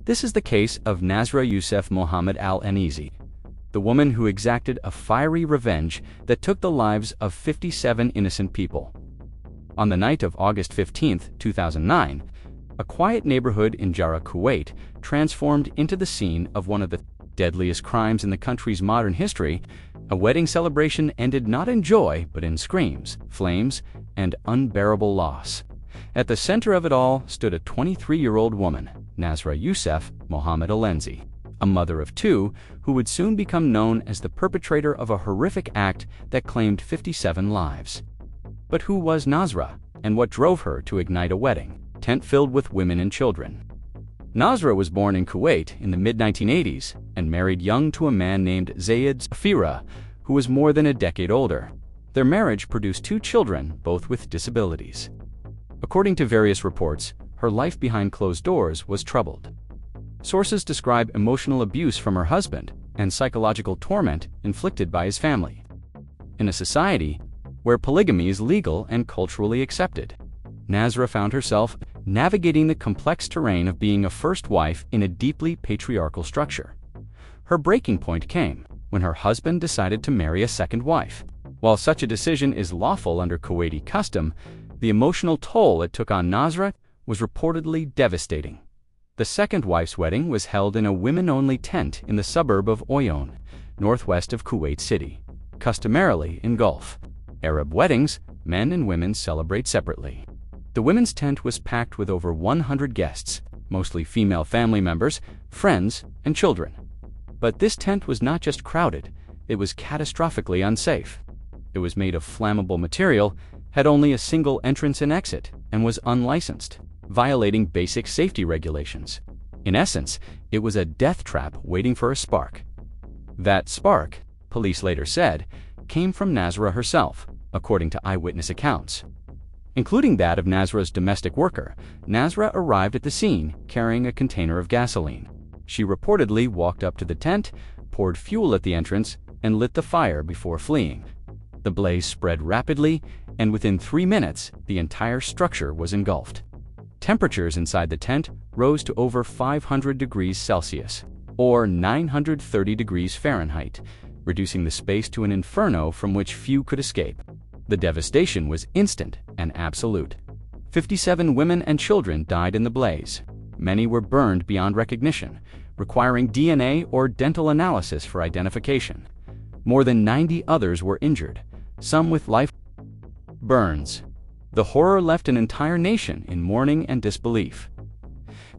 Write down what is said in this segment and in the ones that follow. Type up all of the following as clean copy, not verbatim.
This is the case of Nasra Yussef Mohammed al-Enezi, the woman who exacted a fiery revenge that took the lives of 57 innocent people. On the night of August 15, 2009, a quiet neighborhood in Jarrah, Kuwait, transformed into the scene of one of the deadliest crimes in the country's modern history. A wedding celebration ended not in joy, but in screams, flames, and unbearable loss. At the center of it all stood a 23-year-old woman, Nasra Yussef Mohammed al-Enezi, a mother of two who would soon become known as the perpetrator of a horrific act that claimed 57 lives. But who was Nasra, and what drove her to ignite a wedding tent filled with women and children? Nasra was born in Kuwait in the mid-1980s and married young to a man named Zayed Safira, who was more than a decade older. Their marriage produced two children, both with disabilities. According to various reports, her life behind closed doors was troubled. Sources describe emotional abuse from her husband and psychological torment inflicted by his family. In a society where polygamy is legal and culturally accepted, Nasra found herself navigating the complex terrain of being a first wife in a deeply patriarchal structure. Her breaking point came when her husband decided to marry a second wife. While such a decision is lawful under Kuwaiti custom, the emotional toll it took on Nasra was reportedly devastating. The second wife's wedding was held in a women-only tent in the suburb of Oyon, northwest of Kuwait City. Customarily in Gulf Arab weddings, men and women celebrate separately. The women's tent was packed with over 100 guests, mostly female family members, friends, and children. But this tent was not just crowded, it was catastrophically unsafe. It was made of flammable material, had only a single entrance and exit, and was unlicensed, violating basic safety regulations. In essence, it was a death trap waiting for a spark. That spark, police later said, came from Nasra herself, according to eyewitness accounts. Including that of Nasra's domestic worker, Nasra arrived at the scene carrying a container of gasoline. She reportedly walked up to the tent, poured fuel at the entrance, and lit the fire before fleeing. The blaze spread rapidly, and within 3 minutes, the entire structure was engulfed. Temperatures inside the tent rose to over 500 degrees Celsius, or 930 degrees Fahrenheit, reducing the space to an inferno from which few could escape. The devastation was instant and absolute. 57 women and children died in the blaze. Many were burned beyond recognition, requiring DNA or dental analysis for identification. More than 90 others were injured, some with life burns. The horror left an entire nation in mourning and disbelief.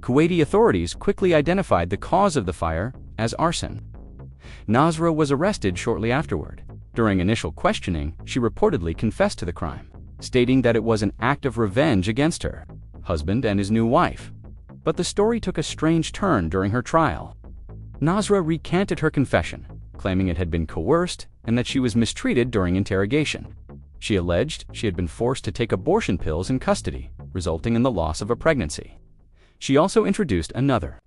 Kuwaiti authorities quickly identified the cause of the fire as arson. Nasra was arrested shortly afterward. During initial questioning, she reportedly confessed to the crime, stating that it was an act of revenge against her husband and his new wife. But the story took a strange turn during her trial. Nasra recanted her confession, claiming it had been coerced and that she was mistreated during interrogation. She alleged she had been forced to take abortion pills in custody, resulting in the loss of a pregnancy. She also introduced another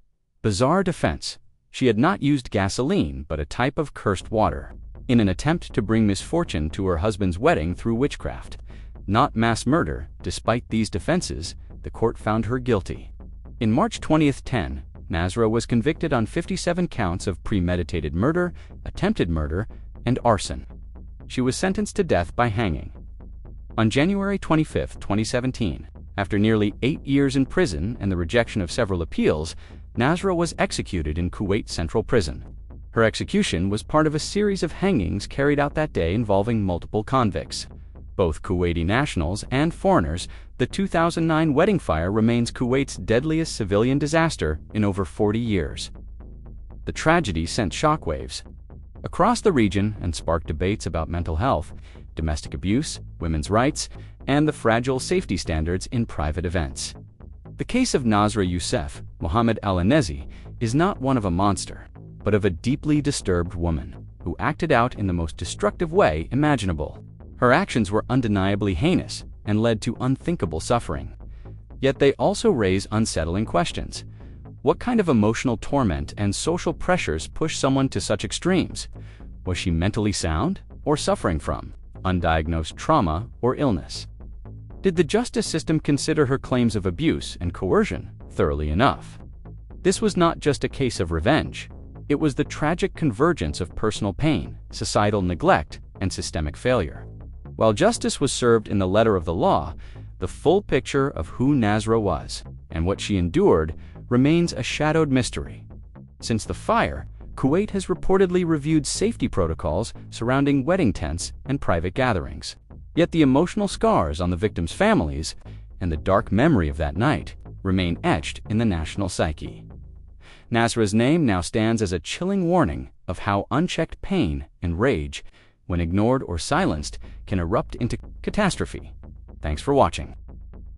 bizarre defense. She had not used gasoline, but a type of cursed water, in an attempt to bring misfortune to her husband's wedding through witchcraft. Not mass murder. Despite these defenses, the court found her guilty. In March 2010, Nasra was convicted on 57 counts of premeditated murder, attempted murder, and arson. She was sentenced to death by hanging. On January 25, 2017, after nearly 8 years in prison and the rejection of several appeals, Nasra was executed in Kuwait Central Prison. Her execution was part of a series of hangings carried out that day involving multiple convicts, both Kuwaiti nationals and foreigners. The 2009 wedding fire remains Kuwait's deadliest civilian disaster in over 40 years. The tragedy sent shockwaves across the region and sparked debates about mental health, domestic abuse, women's rights, and the fragile safety standards in private events. The case of Nasra Yussef Mohammed al-Enezi is not one of a monster, but of a deeply disturbed woman who acted out in the most destructive way imaginable. Her actions were undeniably heinous and led to unthinkable suffering. Yet they also raise unsettling questions. What kind of emotional torment and social pressures push someone to such extremes? Was she mentally sound or suffering from undiagnosed trauma or illness? Did the justice system consider her claims of abuse and coercion thoroughly enough? This was not just a case of revenge. It was the tragic convergence of personal pain, societal neglect, and systemic failure. While justice was served in the letter of the law, the full picture of who Nasra was and what she endured remains a shadowed mystery. Since the fire, Kuwait has reportedly reviewed safety protocols surrounding wedding tents and private gatherings. Yet the emotional scars on the victims' families and the dark memory of that night remain etched in the national psyche. Nasra's name now stands as a chilling warning of how unchecked pain and rage, when ignored or silenced, can erupt into catastrophe. Thanks for watching.